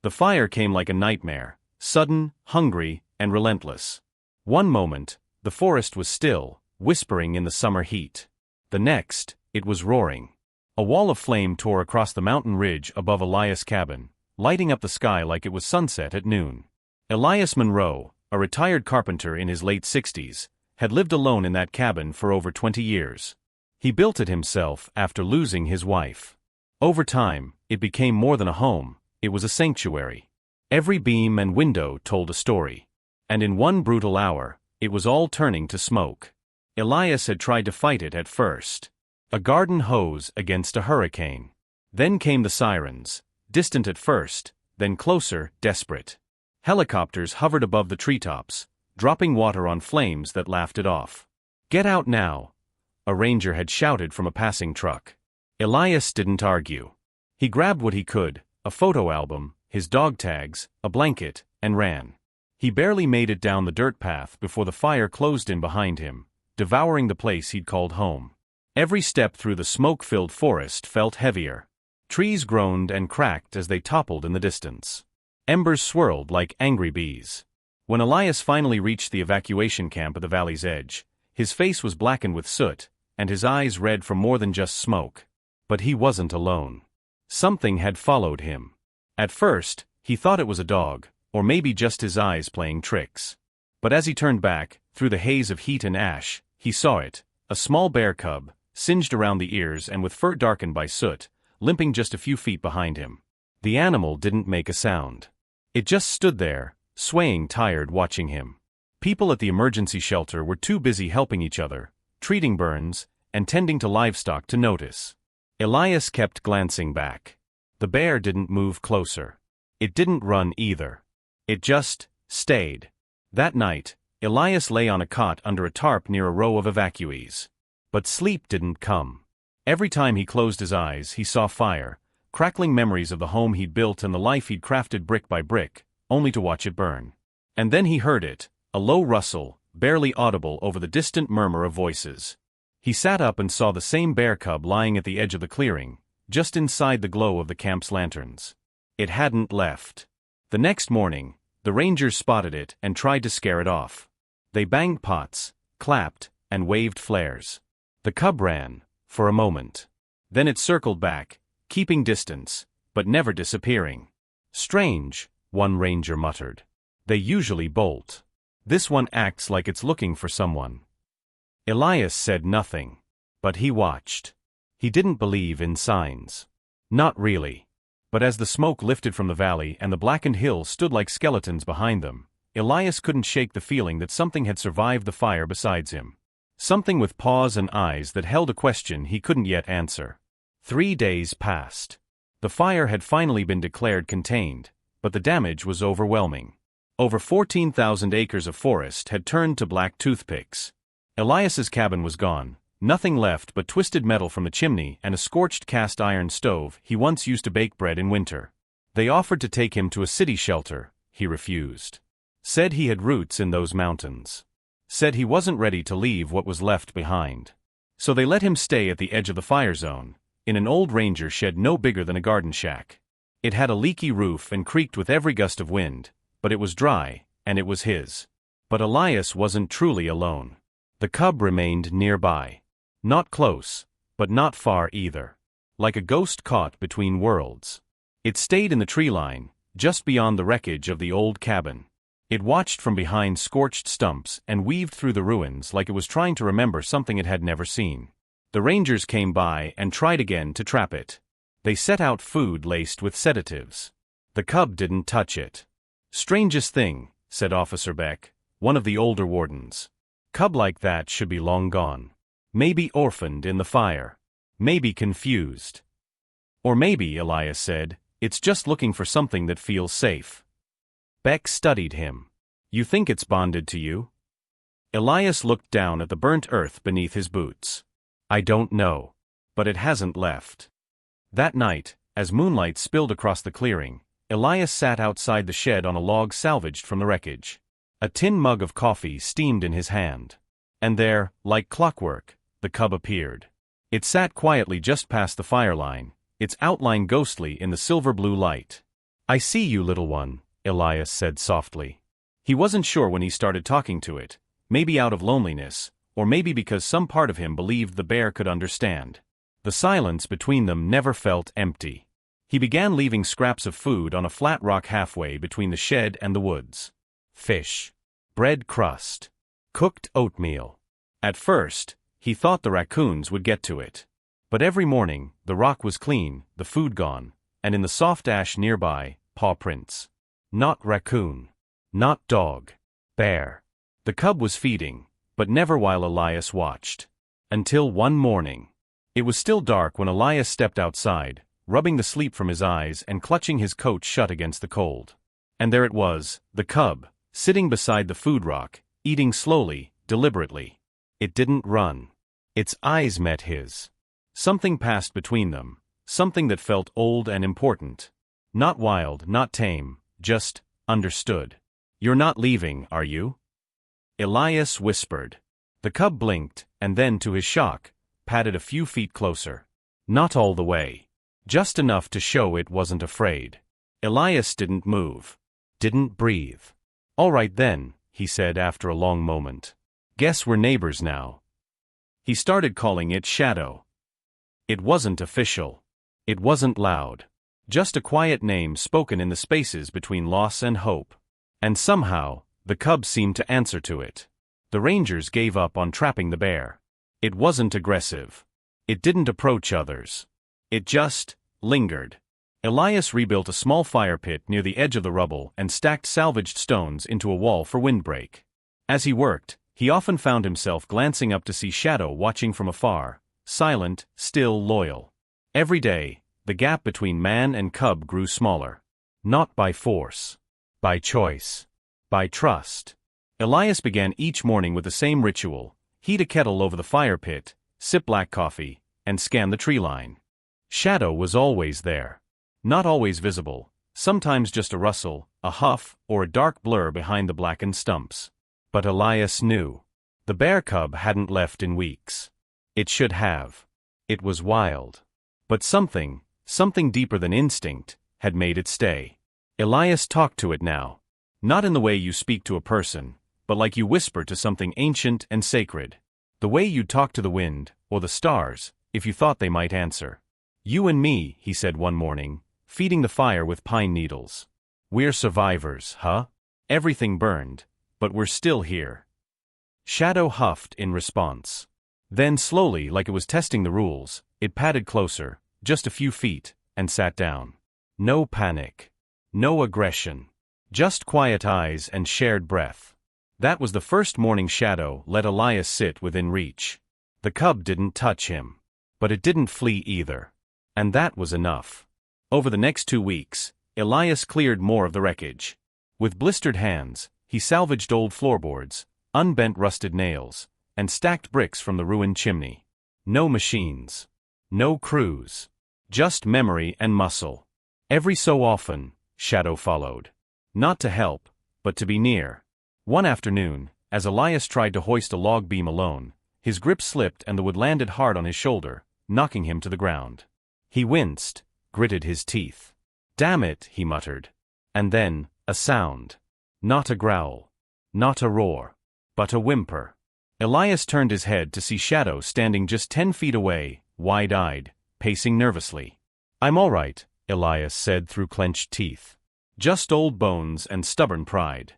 The fire came like a nightmare, sudden, hungry, and relentless. One moment, the forest was still, whispering in the summer heat. The next, it was roaring. A wall of flame tore across the mountain ridge above Elias' cabin, lighting up the sky like it was sunset at noon. Elias Monroe, a retired carpenter in his late 60s, had lived alone in that cabin for over 20 years. He built it himself after losing his wife. Over time, it became more than a home, it was a sanctuary. Every beam and window told a story. And in one brutal hour, it was all turning to smoke. Elias had tried to fight it at first. A garden hose against a hurricane. Then came the sirens, distant at first, then closer, desperate. Helicopters hovered above the treetops, dropping water on flames that laughed it off. "Get out now," a ranger had shouted from a passing truck. Elias didn't argue. He grabbed what he could, a photo album, his dog tags, a blanket, and ran. He barely made it down the dirt path before the fire closed in behind him, devouring the place he'd called home. Every step through the smoke-filled forest felt heavier. Trees groaned and cracked as they toppled in the distance. Embers swirled like angry bees. When Elias finally reached the evacuation camp at the valley's edge, his face was blackened with soot, and his eyes red from more than just smoke. But he wasn't alone. Something had followed him. At first, he thought it was a dog, or maybe just his eyes playing tricks. But as he turned back, through the haze of heat and ash, he saw it, a small bear cub, singed around the ears and with fur darkened by soot, limping just a few feet behind him. The animal didn't make a sound. It just stood there, swaying tired watching him. People at the emergency shelter were too busy helping each other, treating burns, and tending to livestock to notice. Elias kept glancing back. The bear didn't move closer. It didn't run either. It just stayed. That night, Elias lay on a cot under a tarp near a row of evacuees. But sleep didn't come. Every time he closed his eyes, he saw fire, crackling memories of the home he'd built and the life he'd crafted brick by brick, only to watch it burn. And then he heard it, a low rustle, barely audible over the distant murmur of voices. He sat up and saw the same bear cub lying at the edge of the clearing, just inside the glow of the camp's lanterns. It hadn't left. The next morning, the rangers spotted it and tried to scare it off. They banged pots, clapped, and waved flares. The cub ran, for a moment. Then it circled back, keeping distance, but never disappearing. "Strange," one ranger muttered. "They usually bolt. This one acts like it's looking for someone." Elias said nothing. But he watched. He didn't believe in signs. Not really. But as the smoke lifted from the valley and the blackened hills stood like skeletons behind them, Elias couldn't shake the feeling that something had survived the fire besides him. Something with paws and eyes that held a question he couldn't yet answer. 3 days passed. The fire had finally been declared contained, but the damage was overwhelming. Over 14,000 acres of forest had turned to black toothpicks. Elias's cabin was gone, nothing left but twisted metal from the chimney and a scorched cast iron stove he once used to bake bread in winter. They offered to take him to a city shelter. He refused. Said he had roots in those mountains. Said he wasn't ready to leave what was left behind. So they let him stay at the edge of the fire zone, in an old ranger shed no bigger than a garden shack. It had a leaky roof and creaked with every gust of wind, but it was dry, and it was his. But Elias wasn't truly alone. The cub remained nearby. Not close, but not far either. Like a ghost caught between worlds. It stayed in the tree line, just beyond the wreckage of the old cabin. It watched from behind scorched stumps and weaved through the ruins like it was trying to remember something it had never seen. The rangers came by and tried again to trap it. They set out food laced with sedatives. The cub didn't touch it. "Strangest thing," said Officer Beck, one of the older wardens. "Cub like that should be long gone. Maybe orphaned in the fire. Maybe confused. Or maybe," Elias said, "it's just looking for something that feels safe." Beck studied him. "You think it's bonded to you?" Elias looked down at the burnt earth beneath his boots. "I don't know. But it hasn't left." That night, as moonlight spilled across the clearing, Elias sat outside the shed on a log salvaged from the wreckage. A tin mug of coffee steamed in his hand. And there, like clockwork, the cub appeared. It sat quietly just past the fire line, its outline ghostly in the silver-blue light. I see you, little one, Elias said softly. He wasn't sure when he started talking to it, maybe out of loneliness, or maybe because some part of him believed the bear could understand. The silence between them never felt empty. He began leaving scraps of food on a flat rock halfway between the shed and the woods. Fish, bread crust, cooked oatmeal. At first, he thought the raccoons would get to it. But every morning, the rock was clean, the food gone, and in the soft ash nearby, paw prints. Not raccoon. Not dog. Bear. The cub was feeding, but never while Elias watched. Until one morning. It was still dark when Elias stepped outside, rubbing the sleep from his eyes and clutching his coat shut against the cold. And there it was, the cub, sitting beside the food rock, eating slowly, deliberately. It didn't run. Its eyes met his. Something passed between them, something that felt old and important. Not wild, not tame, just understood. You're not leaving, are you? Elias whispered. The cub blinked, and then, to his shock, padded a few feet closer. Not all the way. Just enough to show it wasn't afraid. Elias didn't move. Didn't breathe. All right then, he said after a long moment. Guess we're neighbors now. He started calling it Shadow. It wasn't official. It wasn't loud. Just a quiet name spoken in the spaces between loss and hope. And somehow, the cub seemed to answer to it. The rangers gave up on trapping the bear. It wasn't aggressive. It didn't approach others. It just lingered. Elias rebuilt a small fire pit near the edge of the rubble and stacked salvaged stones into a wall for windbreak. As he worked, he often found himself glancing up to see Shadow watching from afar, silent, still loyal. Every day, the gap between man and cub grew smaller. Not by force. By choice. By trust. Elias began each morning with the same ritual: heat a kettle over the fire pit, sip black coffee, and scan the tree line. Shadow was always there. Not always visible, sometimes just a rustle, a huff, or a dark blur behind the blackened stumps. But Elias knew. The bear cub hadn't left in weeks. It should have. It was wild. But something deeper than instinct, had made it stay. Elias talked to it now. Not in the way you speak to a person, but like you whisper to something ancient and sacred. The way you'd talk to the wind, or the stars, if you thought they might answer. You and me, he said one morning, feeding the fire with pine needles. We're survivors, huh? Everything burned, but we're still here. Shadow huffed in response. Then slowly, like it was testing the rules, it padded closer, just a few feet, and sat down. No panic. No aggression. Just quiet eyes and shared breath. That was the first morning Shadow let Elias sit within reach. The cub didn't touch him. But it didn't flee either. And that was enough. Over the next 2 weeks, Elias cleared more of the wreckage. With blistered hands, he salvaged old floorboards, unbent rusted nails, and stacked bricks from the ruined chimney. No machines. No crews. Just memory and muscle. Every so often, Shadow followed. Not to help, but to be near. One afternoon, as Elias tried to hoist a log beam alone, his grip slipped and the wood landed hard on his shoulder, knocking him to the ground. He winced, gritted his teeth. Damn it, he muttered. And then, a sound. Not a growl. Not a roar. But a whimper. Elias turned his head to see Shadow standing just 10 feet away, wide-eyed, pacing nervously. I'm all right, Elias said through clenched teeth. Just old bones and stubborn pride.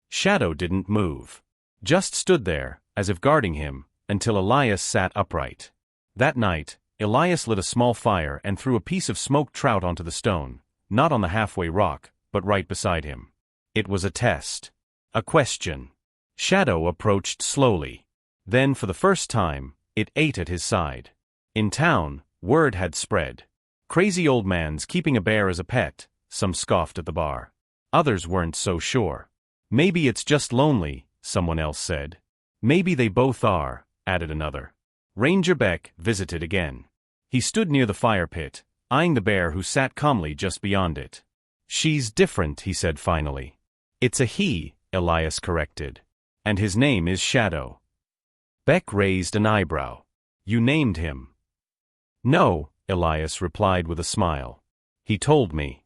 Shadow didn't move. Just stood there, as if guarding him, until Elias sat upright. That night, Elias lit a small fire and threw a piece of smoked trout onto the stone, not on the halfway rock, but right beside him. It was a test. A question. Shadow approached slowly. Then, for the first time, it ate at his side. In town, word had spread. Crazy old man's keeping a bear as a pet, some scoffed at the bar. Others weren't so sure. Maybe it's just lonely, someone else said. Maybe they both are, added another. Ranger Beck visited again. He stood near the fire pit, eyeing the bear who sat calmly just beyond it. She's different, he said finally. It's a he, Elias corrected. And his name is Shadow. Beck raised an eyebrow. You named him. No, Elias replied with a smile. He told me.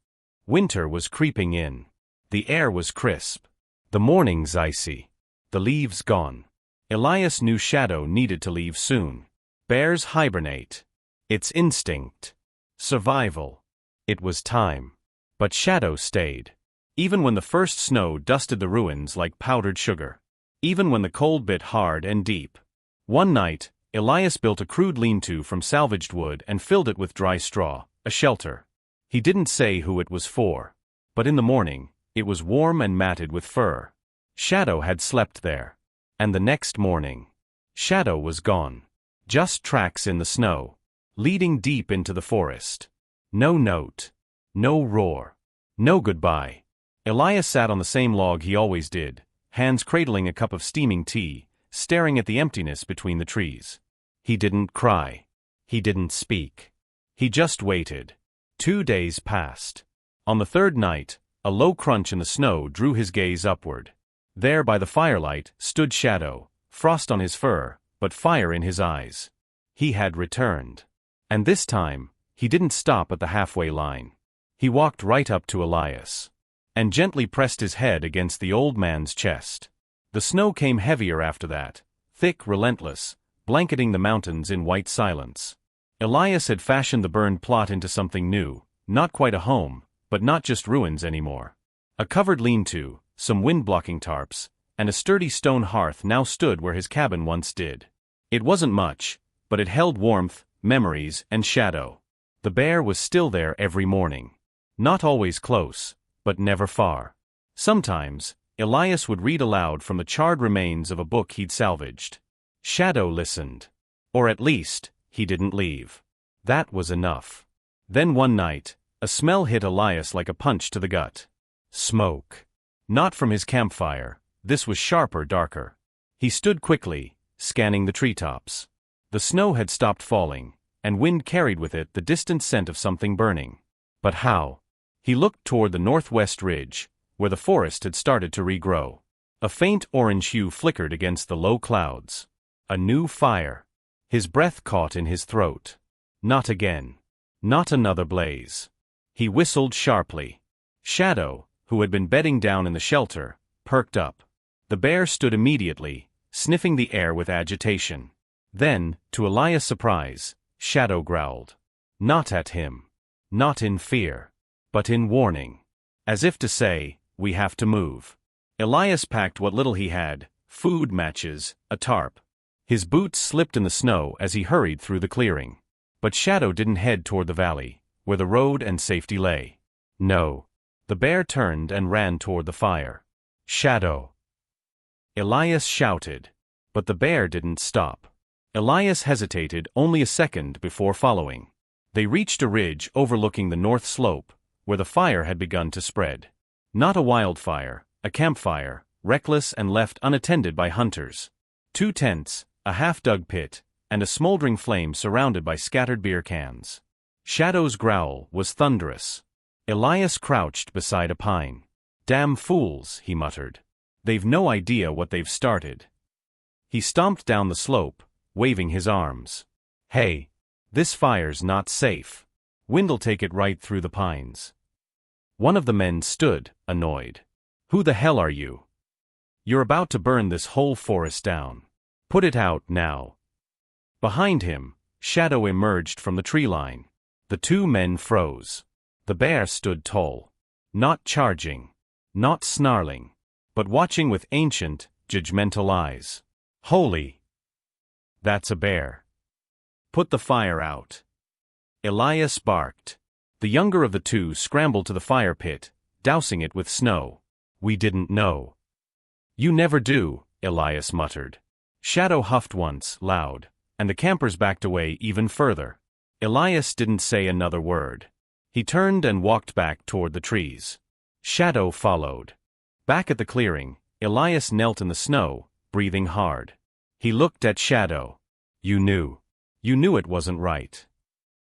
Winter was creeping in. The air was crisp. The mornings icy. The leaves gone. Elias knew Shadow needed to leave soon. Bears hibernate. It's instinct. Survival. It was time. But Shadow stayed. Even when the first snow dusted the ruins like powdered sugar. Even when the cold bit hard and deep. One night, Elias built a crude lean-to from salvaged wood and filled it with dry straw, a shelter. He didn't say who it was for. But in the morning, it was warm and matted with fur. Shadow had slept there. And the next morning, Shadow was gone. Just tracks in the snow, leading deep into the forest. No note. No roar. No goodbye. Elias sat on the same log he always did, hands cradling a cup of steaming tea, staring at the emptiness between the trees. He didn't cry. He didn't speak. He just waited. 2 days passed. On the third night, a low crunch in the snow drew his gaze upward. There by the firelight stood Shadow, frost on his fur, but fire in his eyes. He had returned. And this time, he didn't stop at the halfway line. He walked right up to Elias. And gently pressed his head against the old man's chest. The snow came heavier after that, thick, relentless, blanketing the mountains in white silence. Elias had fashioned the burned plot into something new, not quite a home, but not just ruins anymore. A covered lean-to, some wind-blocking tarps, and a sturdy stone hearth now stood where his cabin once did. It wasn't much, but it held warmth, memories, and shadow. The bear was still there every morning. Not always close, but never far. Sometimes, Elias would read aloud from the charred remains of a book he'd salvaged. Shadow listened. Or at least, he didn't leave. That was enough. Then one night, a smell hit Elias like a punch to the gut. Smoke. Not from his campfire, this was sharper, darker. He stood quickly, scanning the treetops. The snow had stopped falling, and wind carried with it the distant scent of something burning. But how? He looked toward the northwest ridge, where the forest had started to regrow. A faint orange hue flickered against the low clouds. A new fire. His breath caught in his throat. Not again. Not another blaze. He whistled sharply. Shadow, who had been bedding down in the shelter, perked up. The bear stood immediately, sniffing the air with agitation. Then, to Elias' surprise, Shadow growled. Not at him. Not in fear. But in warning. As if to say, we have to move. Elias packed what little he had, food, matches, a tarp. His boots slipped in the snow as he hurried through the clearing. But Shadow didn't head toward the valley, where the road and safety lay. No. The bear turned and ran toward the fire. Shadow. Elias shouted. But the bear didn't stop. Elias hesitated only a second before following. They reached a ridge overlooking the north slope, where the fire had begun to spread. Not a wildfire, a campfire, reckless and left unattended by hunters. 2 tents, a half-dug pit, and a smoldering flame surrounded by scattered beer cans. Shadow's growl was thunderous. Elias crouched beside a pine. Damn fools, he muttered. They've no idea what they've started. He stomped down the slope, waving his arms. Hey, this fire's not safe. Wind'll take it right through the pines. One of the men stood, annoyed. Who the hell are you? You're about to burn this whole forest down. Put it out now. Behind him, Shadow emerged from the tree line. The 2 men froze. The bear stood tall. Not charging. Not snarling. But watching with ancient, judgmental eyes. Holy. That's a bear. Put the fire out. Elias barked. The younger of the 2 scrambled to the fire pit, dousing it with snow. We didn't know. You never do, Elias muttered. Shadow huffed once, loud, and the campers backed away even further. Elias didn't say another word. He turned and walked back toward the trees. Shadow followed. Back at the clearing, Elias knelt in the snow, breathing hard. He looked at Shadow. You knew. You knew it wasn't right.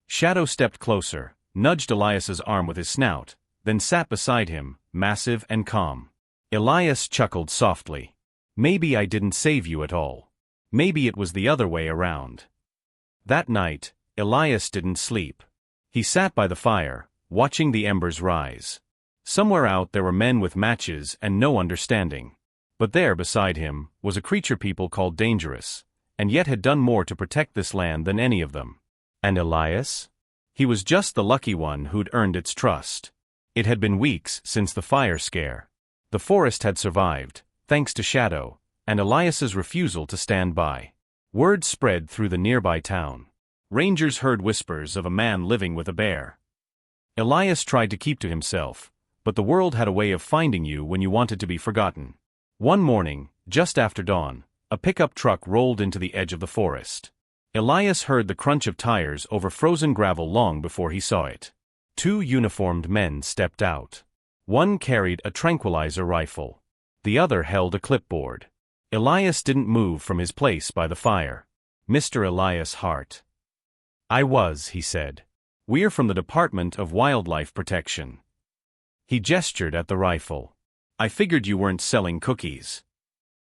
Shadow stepped closer, nudged Elias's arm with his snout, then sat beside him, massive and calm. Elias chuckled softly. Maybe I didn't save you at all. Maybe it was the other way around. That night, Elias didn't sleep. He sat by the fire, watching the embers rise. Somewhere out there were men with matches and no understanding. But there, beside him, was a creature people called Dangerous, and yet had done more to protect this land than any of them. And Elias? He was just the lucky one who'd earned its trust. It had been weeks since the fire scare. The forest had survived, thanks to Shadow, and Elias's refusal to stand by. Word spread through the nearby town. Rangers heard whispers of a man living with a bear. Elias tried to keep to himself, but the world had a way of finding you when you wanted to be forgotten. One morning, just after dawn, a pickup truck rolled into the edge of the forest. Elias heard the crunch of tires over frozen gravel long before he saw it. Two uniformed men stepped out. One carried a tranquilizer rifle. The other held a clipboard. Elias didn't move from his place by the fire. "Mr. Elias Hart." "I was," he said. "We're from the Department of Wildlife Protection." He gestured at the rifle. "I figured you weren't selling cookies."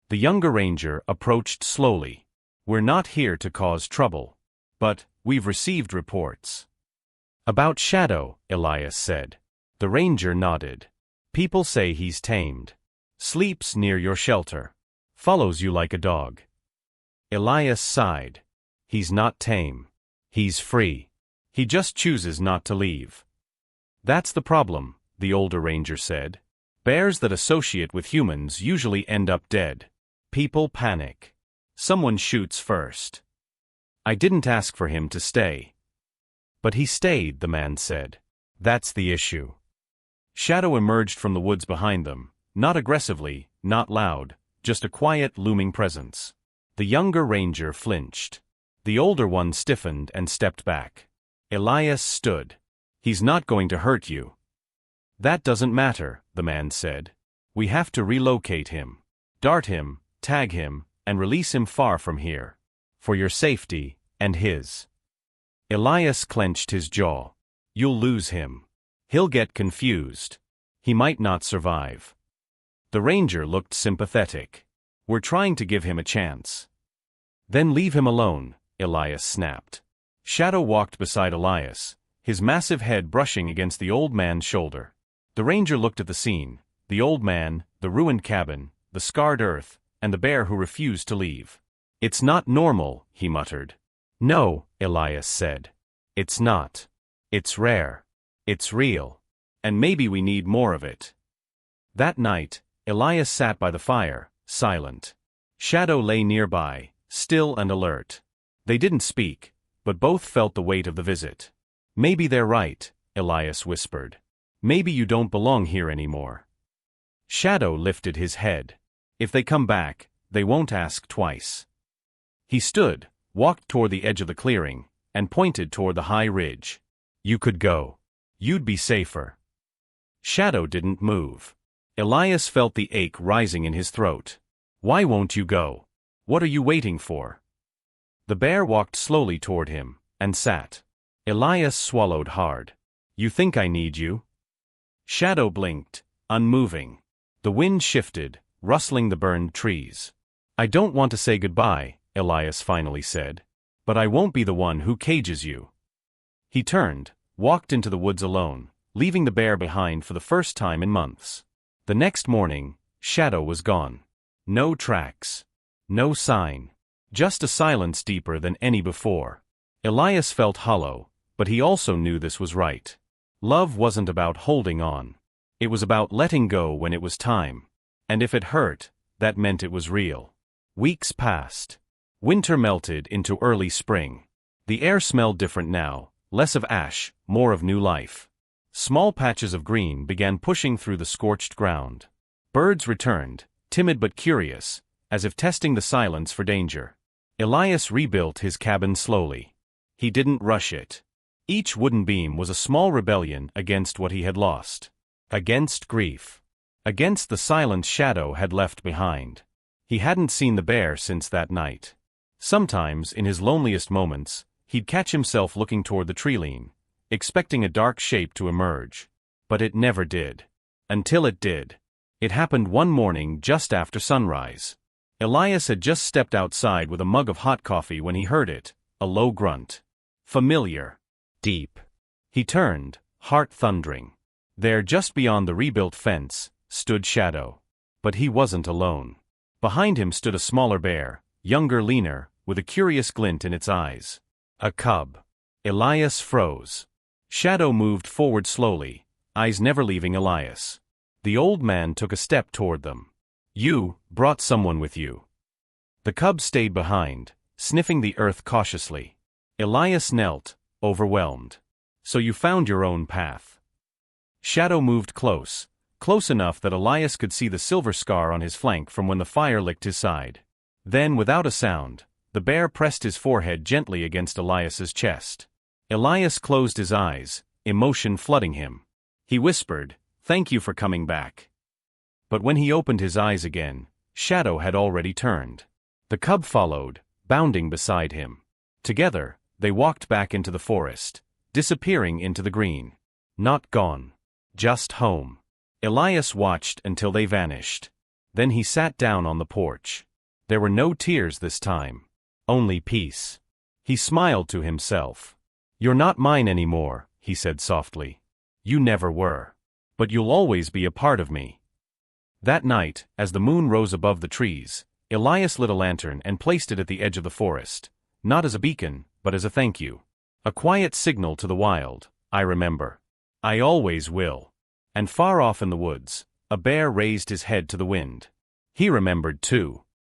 The younger ranger approached slowly. "We're not here to cause trouble. But we've received reports." "About Shadow," Elias said. The ranger nodded. "People say he's tamed. Sleeps near your shelter. Follows you like a dog." Elias sighed. "He's not tame. He's free. He just chooses not to leave." "That's the problem," the older ranger said. "Bears that associate with humans usually end up dead. People panic. Someone shoots first." "I didn't ask for him to stay." "But he stayed," the man said. "That's the issue." Shadow emerged from the woods behind them, not aggressively, not loud, just a quiet, looming presence. The younger ranger flinched. The older one stiffened and stepped back. Elias stood. "He's not going to hurt you." "That doesn't matter," the man said. "We have to relocate him. Dart him, tag him, and release him far from here. For your safety, and his." Elias clenched his jaw. "You'll lose him. He'll get confused. He might not survive." The ranger looked sympathetic. "We're trying to give him a chance." "Then leave him alone," Elias snapped. Shadow walked beside Elias, his massive head brushing against the old man's shoulder. The ranger looked at the scene, the old man, the ruined cabin, the scarred earth, and the bear who refused to leave. "It's not normal," he muttered. "No," Elias said. "It's not. It's rare. It's real. And maybe we need more of it." That night, Elias sat by the fire, silent. Shadow lay nearby, still and alert. They didn't speak, but both felt the weight of the visit. "Maybe they're right," Elias whispered. "Maybe you don't belong here anymore." Shadow lifted his head. "If they come back, they won't ask twice." He stood, walked toward the edge of the clearing, and pointed toward the high ridge. "You could go. You'd be safer." Shadow didn't move. Elias felt the ache rising in his throat. "Why won't you go? What are you waiting for?" The bear walked slowly toward him, and sat. Elias swallowed hard. "You think I need you?" Shadow blinked, unmoving. The wind shifted, rustling the burned trees. "I don't want to say goodbye," Elias finally said. "But I won't be the one who cages you." He turned, walked into the woods alone, leaving the bear behind for the first time in months. The next morning, Shadow was gone. No tracks. No sign. Just a silence deeper than any before. Elias felt hollow, but he also knew this was right. Love wasn't about holding on. It was about letting go when it was time. And if it hurt, that meant it was real. Weeks passed. Winter melted into early spring. The air smelled different now, less of ash, more of new life. Small patches of green began pushing through the scorched ground. Birds returned, timid but curious, as if testing the silence for danger. Elias rebuilt his cabin slowly. He didn't rush it. Each wooden beam was a small rebellion against what he had lost. Against grief. Against the silence Shadow had left behind. He hadn't seen the bear since that night. Sometimes, in his loneliest moments, he'd catch himself looking toward the tree-line, expecting a dark shape to emerge. But it never did. Until it did. It happened one morning just after sunrise. Elias had just stepped outside with a mug of hot coffee when he heard it, a low grunt. Familiar. Deep. He turned, heart thundering. There, just beyond the rebuilt fence, stood Shadow. But he wasn't alone. Behind him stood a smaller bear, younger, leaner, with a curious glint in its eyes. A cub. Elias froze. Shadow moved forward slowly, eyes never leaving Elias. The old man took a step toward them. "You brought someone with you." The cub stayed behind, sniffing the earth cautiously. Elias knelt, overwhelmed. "So you found your own path." Shadow moved close enough that Elias could see the silver scar on his flank from when the fire licked his side. Then, without a sound, the bear pressed his forehead gently against Elias's chest. Elias closed his eyes, emotion flooding him. He whispered, "Thank you for coming back." But when he opened his eyes again, Shadow had already turned. The cub followed, bounding beside him. Together, they walked back into the forest, disappearing into the green. Not gone. Just home. Elias watched until they vanished. Then he sat down on the porch. There were no tears this time. Only peace. He smiled to himself. "You're not mine anymore," he said softly. "You never were. But you'll always be a part of me." That night, as the moon rose above the trees, Elias lit a lantern and placed it at the edge of the forest, not as a beacon, but as a thank you. A quiet signal to the wild, "I remember. I always will." And far off in the woods, a bear raised his head to the wind. He remembered too.